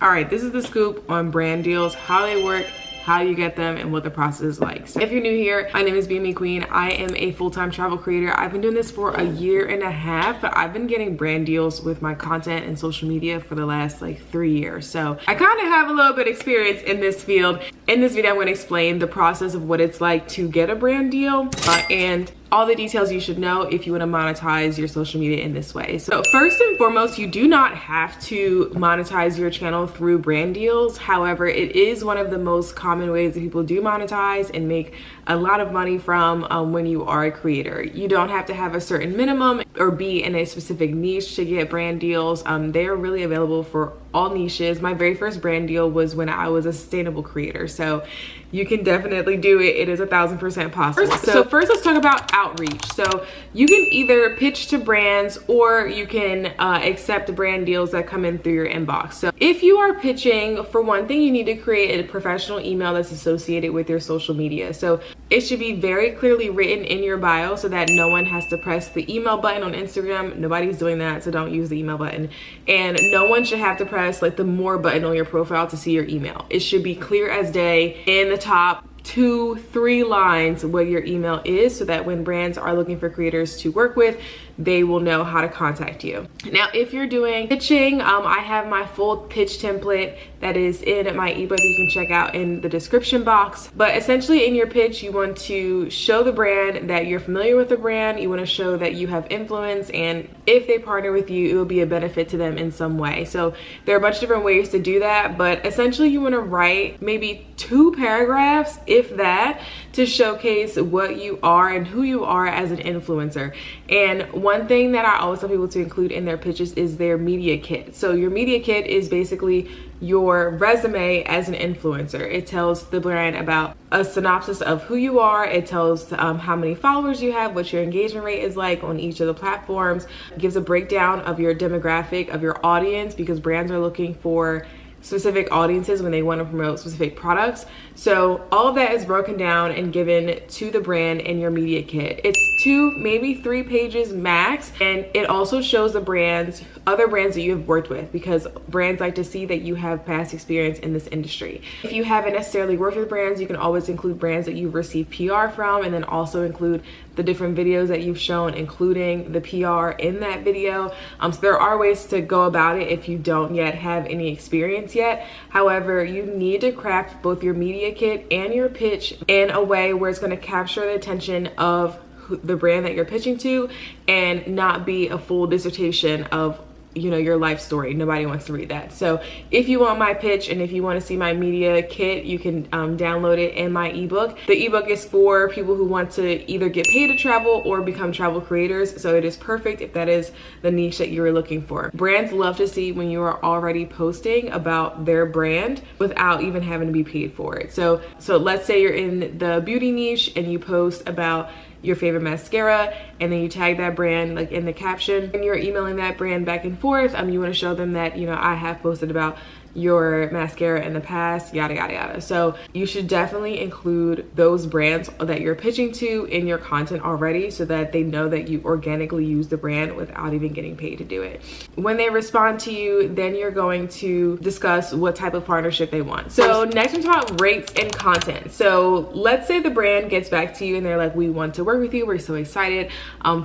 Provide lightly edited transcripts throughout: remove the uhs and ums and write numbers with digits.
All right, this is the scoop on brand deals, how they work, how you get them, and what the process is like. So if you're new here, my name is BME Queen. I am a full-time travel creator. I've been doing this for a year and a half, but I've been getting brand deals with my content and social media for the last like 3 years. So I kind of have a little bit of experience in this field. In this video, I'm going to explain the process of what it's like to get a brand deal and all the details you should know if you want to monetize your social media in this way. So first and foremost, you do not have to monetize your channel through brand deals. However, it is one of the most common ways that people do monetize and make a lot of money from when you are a creator. You don't have to have a certain minimum or be in a specific niche to get brand deals. They are really available for all niches. My very first brand deal was when I was a sustainable creator. So you can definitely do it. It is 1000% possible. So first let's talk about outreach. So you can either pitch to brands or you can accept brand deals that come in through your inbox. So if you are pitching, for one thing, you need to create a professional email that's associated with your social media. So it should be very clearly written in your bio so that no one has to press the email button on Instagram. Nobody's doing that, so don't use the email button. And no one should have to press like the more button on your profile to see your email. It should be clear as day in the top 2-3 lines what your email is, so that when brands are looking for creators to work with, they will know how to contact you. Now, if you're doing pitching, I have my full pitch template that is in my ebook that you can check out in the description box. But essentially in your pitch, you want to show the brand that you're familiar with the brand. You want to show that you have influence, and if they partner with you, it will be a benefit to them in some way. So there are a bunch of different ways to do that, but essentially you want to write maybe 2 paragraphs, if that, to showcase what you are and who you are as an influencer. And one thing that I always tell people to include in their pitches is their media kit. So your media kit is basically your resume as an influencer. It tells the brand about a synopsis of who you are. It tells how many followers you have, what your engagement rate is like on each of the platforms. It gives a breakdown of your demographic, of your audience, because brands are looking for specific audiences when they want to promote specific products. So all of that is broken down and given to the brand in your media kit. It's 2, maybe 3 pages max, and it also shows the brands, other brands that you have worked with, because brands like to see that you have past experience in this industry. If you haven't necessarily worked with brands, you can always include brands that you've received PR from, and then also include the different videos that you've shown, including the PR in that video. So there are ways to go about it if you don't yet have any experience yet. However, you need to craft both your media kit and your pitch in a way where it's going to capture the attention of the brand that you're pitching to and not be a full dissertation of, you know, your life story. Nobody wants to read that. So if you want my pitch and if you want to see my media kit, you can download it in my ebook. The ebook is for people who want to either get paid to travel or become travel creators. So it is perfect if that is the niche that you are looking for. Brands love to see when you are already posting about their brand without even having to be paid for it. So let's say you're in the beauty niche and you post about your favorite mascara, and then you tag that brand like in the caption, and you're emailing that brand back and forth. You want to show them that, you know, I have posted about your mascara in the past, yada yada yada. So you should definitely include those brands that you're pitching to in your content already, so that they know that you organically use the brand without even getting paid to do it. When they respond to you, then you're going to discuss what type of partnership they want. So next we talk about rates and content. So let's say the brand gets back to you and they're like, we want to work with you, we're so excited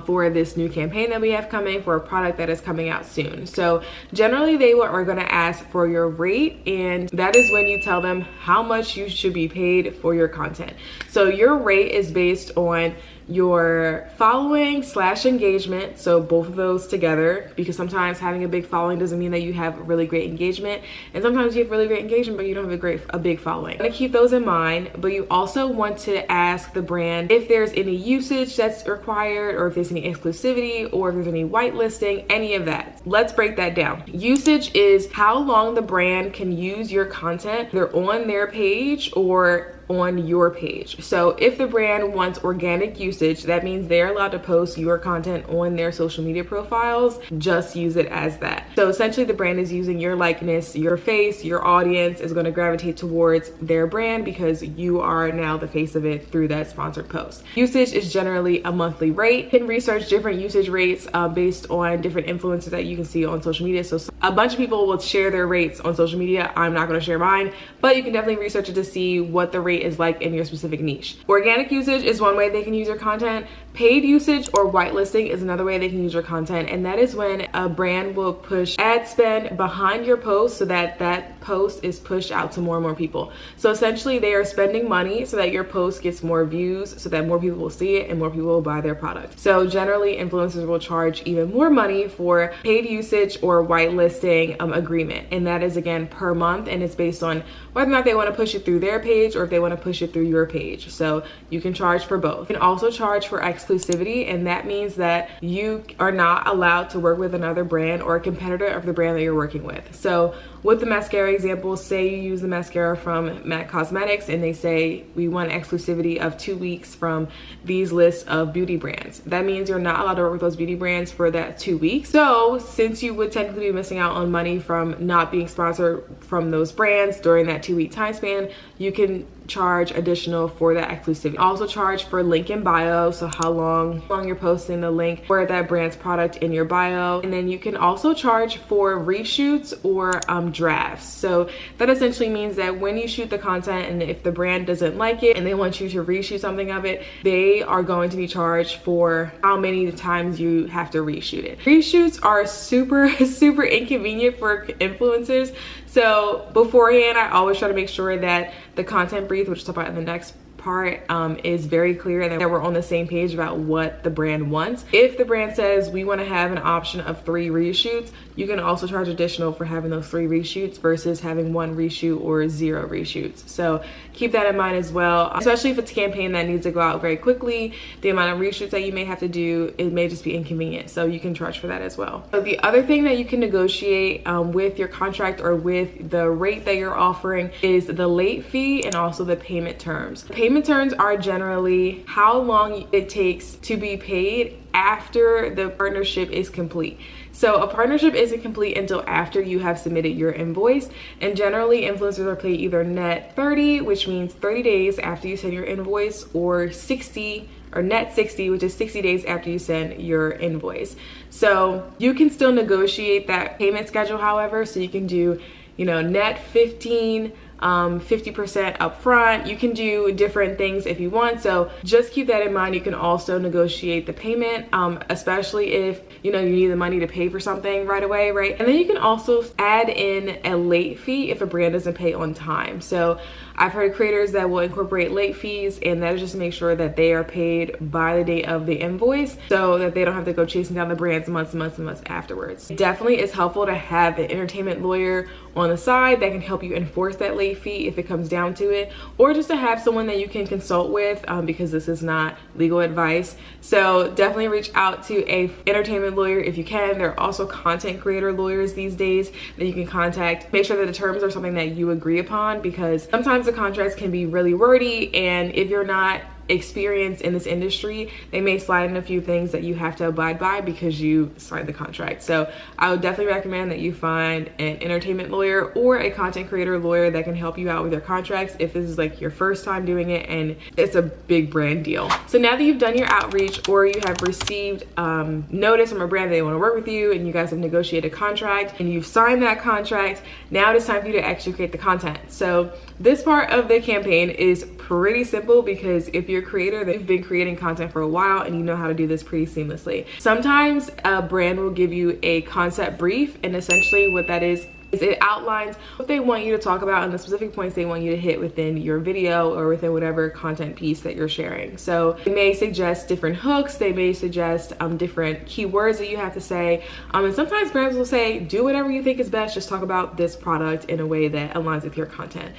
for this new campaign that we have coming, for a product that is coming out soon. So generally they are going to ask for your rate, and that is when you tell them how much you should be paid for your content. So your rate is based on your following / engagement, so both of those together, because sometimes having a big following doesn't mean that you have really great engagement, and sometimes you have really great engagement but you don't have a big following. I'm gonna keep those in mind, but you also want to ask the brand if there's any usage that's required, or if there's any exclusivity, or if there's any whitelisting, any of that. Let's break that down. Usage is how long the brand can use your content, either on their page or on your page. So if the brand wants organic usage, that means they're allowed to post your content on their social media profiles. Just use it as that. So essentially the brand is using your likeness, your face, your audience is going to gravitate towards their brand because you are now the face of it through that sponsored post. Usage is generally a monthly rate. You can research different usage rates based on different influencers that you can see on social media. So a bunch of people will share their rates on social media. I'm not going to share mine, but you can definitely research it to see what the rate is like in your specific niche. Organic usage is one way they can use your content. Paid usage or whitelisting is another way they can use your content, and that is when a brand will push ad spend behind your post so that that post is pushed out to more and more people. So essentially they are spending money so that your post gets more views, so that more people will see it and more people will buy their product. So generally influencers will charge even more money for paid usage or whitelisting agreement, and that is again per month, and it's based on whether or not they want to push it through their page or if they want to push it through your page. So you can charge for both. You can also charge for exclusivity, and that means that you are not allowed to work with another brand or a competitor of the brand that you're working with. So with the mascara example, say you use the mascara from MAC Cosmetics and they say we want exclusivity of 2 weeks from these lists of beauty brands. That means you're not allowed to work with those beauty brands for that 2 weeks. So since you would technically be missing out on money from not being sponsored from those brands during that 2 week time span, you can charge additional for that exclusivity. Also charge for link in bio, so how long you're posting the link for that brand's product in your bio. And then you can also charge for reshoots or drafts. So that essentially means that when you shoot the content and if the brand doesn't like it and they want you to reshoot something of it, they are going to be charged for how many times you have to reshoot it. Reshoots are super inconvenient for influencers. So beforehand, I always try to make sure that the content brief, which we'll talk about in the next part, is very clear and that we're on the same page about what the brand wants. If the brand says we want to have an option of 3 reshoots, you can also charge additional for having those 3 reshoots versus having 1 reshoot or 0 reshoots. So keep that in mind as well, especially if it's a campaign that needs to go out very quickly. The amount of reshoots that you may have to do, it may just be inconvenient, so you can charge for that as well. So the other thing that you can negotiate with your contract or with the rate that you're offering is the late fee and also the payment terms. Payment terms are generally how long it takes to be paid after the partnership is complete. So a partnership isn't complete until after you have submitted your invoice, and generally influencers are paid either net 30, which means 30 days after you send your invoice, or 60 or net 60, which is 60 days after you send your invoice. So you can still negotiate that payment schedule, however, so you can do, you know, net 15, 50% upfront. You can do different things if you want, so just keep that in mind. You can also negotiate the payment, especially if you know you need the money to pay for something right away, right? And then you can also add in a late fee if a brand doesn't pay on time. So I've heard creators that will incorporate late fees, and that is just to make sure that they are paid by the date of the invoice so that they don't have to go chasing down the brands months and months and months afterwards. It definitely is helpful to have an entertainment lawyer on the side that can help you enforce that late fee if it comes down to it, or just to have someone that you can consult with, because this is not legal advice. So definitely reach out to a entertainment lawyer if you can. There are also content creator lawyers these days that you can contact. Make sure that the terms are something that you agree upon, because sometimes the contracts can be really wordy, and if you're not experienced in this industry, they may slide in a few things that you have to abide by because you signed the contract. So I would definitely recommend that you find an entertainment lawyer or a content creator lawyer that can help you out with your contracts if this is like your first time doing it and it's a big brand deal. So now that you've done your outreach, or you have received notice from a brand that they want to work with you, and you guys have negotiated a contract and you've signed that contract, now it is time for you to actually create the content. So this part of the campaign is pretty simple, because if you're a creator, that you've been creating content for a while and you know how to do this pretty seamlessly. Sometimes a brand will give you a concept brief, and essentially what that is it outlines what they want you to talk about and the specific points they want you to hit within your video or within whatever content piece that you're sharing. So they may suggest different hooks, they may suggest different keywords that you have to say, and sometimes brands will say, do whatever you think is best, just talk about this product in a way that aligns with your content.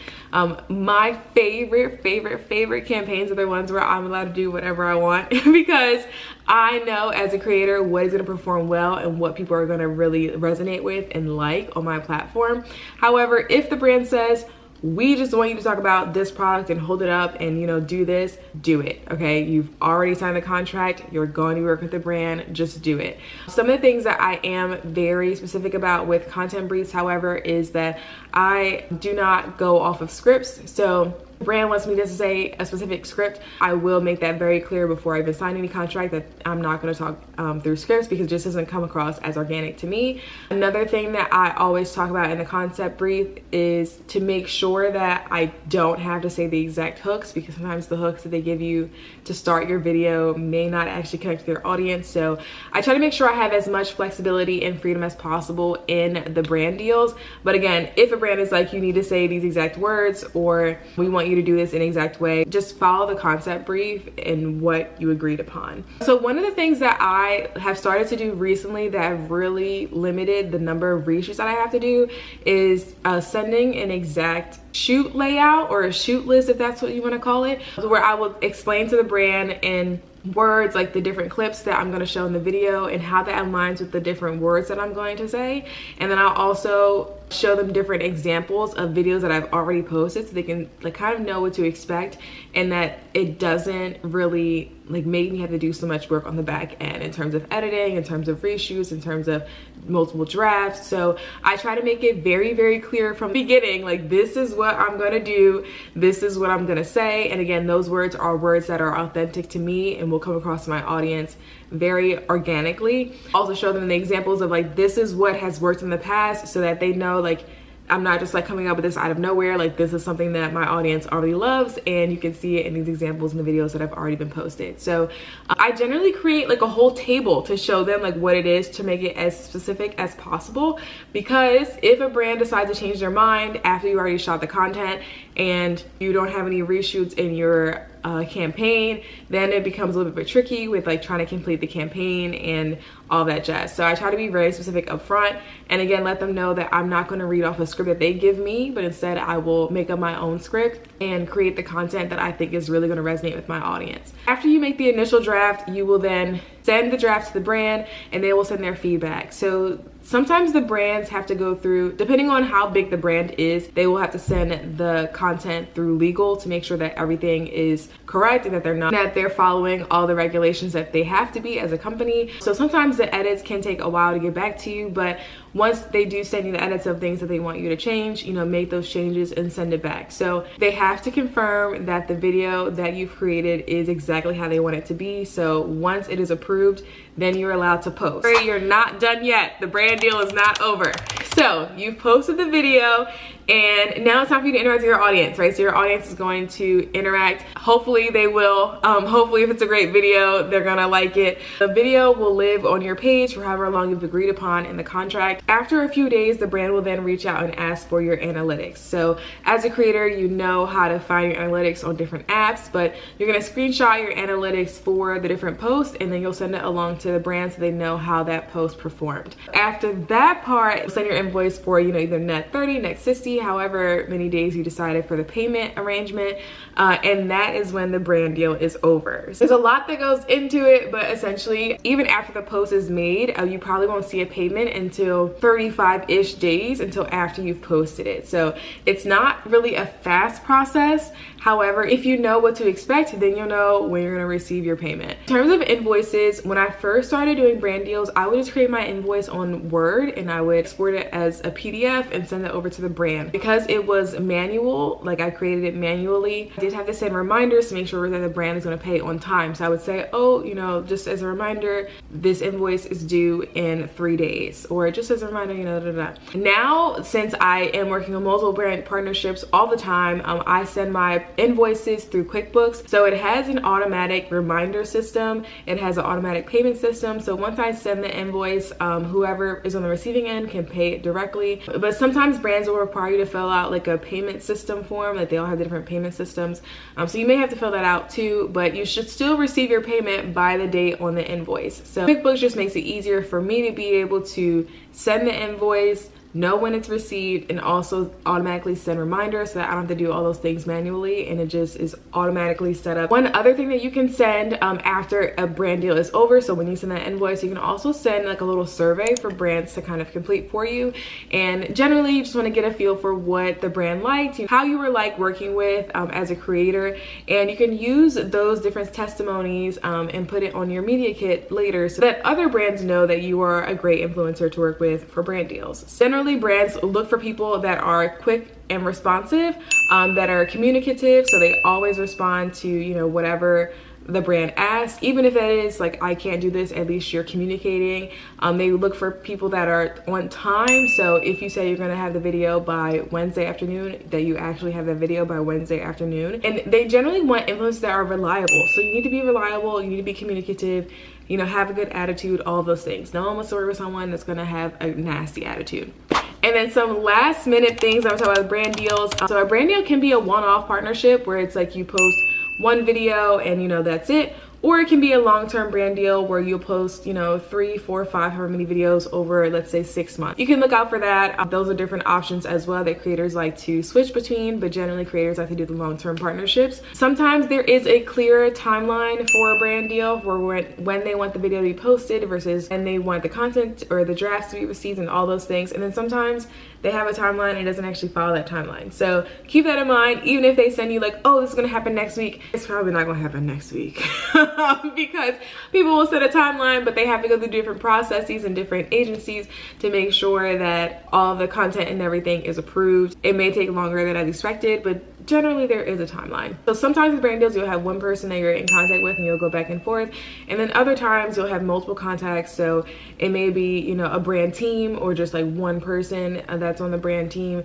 My favorite campaigns are the ones where I'm allowed to do whatever I want because I know as a creator what is going to perform well and what people are going to really resonate with and like on my platform. However, if the brand says, we just want you to talk about this product and hold it up and, you know, do this, do it. Okay, you've already signed the contract, you're going to work with the brand, just do it. Some of the things that I am very specific about with content briefs, however, is that I do not go off of scripts. So the brand wants me to say a specific script, I will make that very clear before I even sign any contract that I'm not going to talk through scripts, because it just doesn't come across as organic to me. Another thing that I always talk about in the concept brief is to make sure that I don't have to say the exact hooks, because sometimes the hooks that they give you to start your video may not actually connect with your audience. So I try to make sure I have as much flexibility and freedom as possible in the brand deals. But again, if a brand is like, you need to say these exact words, or we want you to do this in an exact way, just follow the concept brief and what you agreed upon. So one of the things that I have started to do recently that have really limited the number of reshoots that I have to do is sending an exact shoot layout, or a shoot list, if that's what you want to call it, where I will explain to the brand in words like the different clips that I'm going to show in the video and how that aligns with the different words that I'm going to say. And then I'll also show them different examples of videos that I've already posted, so they can like kind of know what to expect, and that it doesn't really like make me have to do so much work on the back end in terms of editing, in terms of reshoots, in terms of multiple drafts. So I try to make it very, very clear from the beginning, like, this is what I'm gonna do, this is what I'm gonna say. And again, those words are words that are authentic to me and will come across to my audience very organically. Also show them the examples of like, this is what has worked in the past, so that they know like I'm not just like coming up with this out of nowhere. Like, this is something that my audience already loves, and you can see it in these examples in the videos that have already been posted. So I generally create like a whole table to show them like what it is, to make it as specific as possible, because if a brand decides to change their mind after you already shot the content and you don't have any reshoots in your campaign, then it becomes a little bit tricky with like trying to complete the campaign and all that jazz. So I try to be very specific up front, and again, let them know that I'm not going to read off a script that they give me, but instead I will make up my own script and create the content that I think is really going to resonate with my audience. After you make the initial draft, you will then send the draft to the brand, and they will send their feedback. So sometimes the brands have to go through, depending on how big the brand is, they will have to send the content through legal to make sure that everything is correct and that they're following all the regulations that they have to be as a company. So sometimes the edits can take a while to get back to you, but once they do send you the edits of things that they want you to change, you know, make those changes and send it back. So they have to confirm that the video that you've created is exactly how they want it to be. So once it is approved, then you're allowed to post. You're not done yet. The brand deal is not over. So you've posted the video, and now it's time for you to interact with your audience, right? So your audience is going to interact. Hopefully they will. Hopefully if it's a great video, they're gonna like it. The video will live on your page for however long you've agreed upon in the contract. After a few days, the brand will then reach out and ask for your analytics. So as a creator, you know how to find your analytics on different apps, but you're gonna screenshot your analytics for the different posts, and then you'll send it along to the brand so they know how that post performed. After that part, send your invoice for, you know, either net 30, net 60, however many days you decided for the payment arrangement, and that is when the brand deal is over. So there's a lot that goes into it, but essentially, even after the post is made, you probably won't see a payment until 35-ish days, until after you've posted it. So it's not really a fast process. However, if you know what to expect, then you'll know when you're gonna receive your payment. In terms of invoices, when I first started doing brand deals, I would just create my invoice on Word, and I would export it as a PDF and send it over to the brand. Because it was manual, like I created it manually, I did have to send reminders to make sure that the brand is gonna pay on time. So I would say, oh, you know, just as a reminder, this invoice is due in 3 days, or just as a reminder, you know, Now, since I am working on multiple brand partnerships all the time, I send my invoices through QuickBooks. So it has an automatic reminder system. It has an automatic payment system. So once I send the invoice, whoever is on the receiving end can pay it directly. But sometimes brands will require you to fill out like a payment system form. Like they all have different payment systems. So you may have to fill that out too, but you should still receive your payment by the date on the invoice. So QuickBooks just makes it easier for me to be able to send the invoice, know when it's received, and also automatically send reminders so that I don't have to do all those things manually, and it just is automatically set up. One other thing that you can send after a brand deal is over, so when you send that invoice, you can also send like a little survey for brands to kind of complete for you. And generally you just want to get a feel for what the brand liked, how you were like working with as a creator, and you can use those different testimonies and put it on your media kit later so that other brands know that you are a great influencer to work with for brand deals. Generally, generally brands look for people that are quick and responsive, that are communicative, so they always respond to, you know, whatever the brand asks, even if it is like, I can't do this, at least you're communicating. They look for people that are on time, so if you say you're gonna have the video by Wednesday afternoon, that you actually have the video by Wednesday afternoon. And they generally want influencers that are reliable, so you need to be reliable, you need to be communicative, you know, have a good attitude, all those things. No one wants to work with someone that's gonna have a nasty attitude. And then some last minute things, I'm talking about brand deals. So a brand deal can be a one-off partnership where it's like you post one video and, you know, that's it. Or it can be a long-term brand deal where you'll post, you know, 3, 4, 5, however many videos over, let's say, 6 months. You can look out for that. Those are different options as well that creators like to switch between, but generally creators like to do the long-term partnerships. Sometimes there is a clear timeline for a brand deal for when they want the video to be posted versus when they want the content or the drafts to be received and all those things. And then sometimes they have a timeline and it doesn't actually follow that timeline. So keep that in mind. Even if they send you like, oh, this is gonna happen next week, it's probably not gonna happen next week. Because people will set a timeline, but they have to go through different processes and different agencies to make sure that all the content and everything is approved. It may take longer than I expected, but generally there is a timeline. So sometimes with brand deals, you'll have one person that you're in contact with and you'll go back and forth. And then other times you'll have multiple contacts. So it may be, you know, a brand team or just like one person that's on the brand team.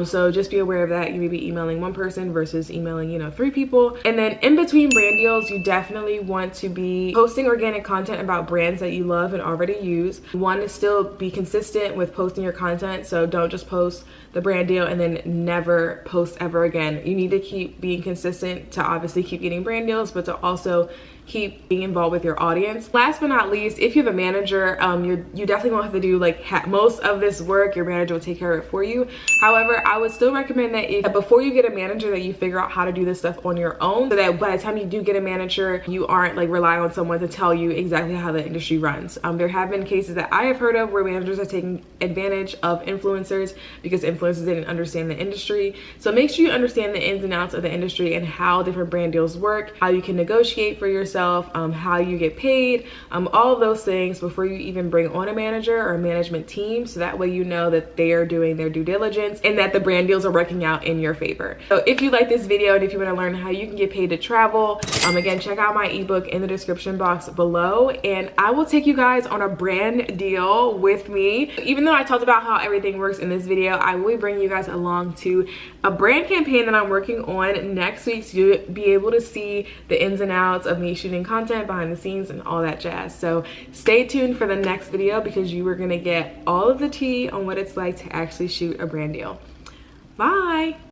So just be aware of that. You may be emailing one person versus emailing, you know, 3 people. And then in between brand deals, you definitely want to be posting organic content about brands that you love and already use. You want to still be consistent with posting your content. So don't just post the brand deal and then never post ever again. You need to keep being consistent to obviously keep getting brand deals, but to also keep being involved with your audience. Last but not least, if you have a manager, you definitely won't have to do like most of this work. Your manager will take care of it for you. However, I would still recommend that before you get a manager, that you figure out how to do this stuff on your own, so that by the time you do get a manager, you aren't like relying on someone to tell you exactly how the industry runs. There have been cases that I have heard of where managers are taking advantage of influencers because influencers didn't understand the industry. So make sure you understand the ins and outs of the industry and how different brand deals work, how you can negotiate for yourself, how you get paid, all of those things before you even bring on a manager or a management team, so that way you know that they are doing their due diligence and that the brand deals are working out in your favor. So if you like this video and if you want to learn how you can get paid to travel, again, check out my ebook in the description box below, and I will take you guys on a brand deal with me. Even though I talked about how everything works in this video, I will bring you guys along to a brand campaign that I'm working on next week, so you'll be able to see the ins and outs of me shooting content behind the scenes and all that jazz. So stay tuned for the next video because you are going to get all of the tea on what it's like to actually shoot a brand deal. Bye.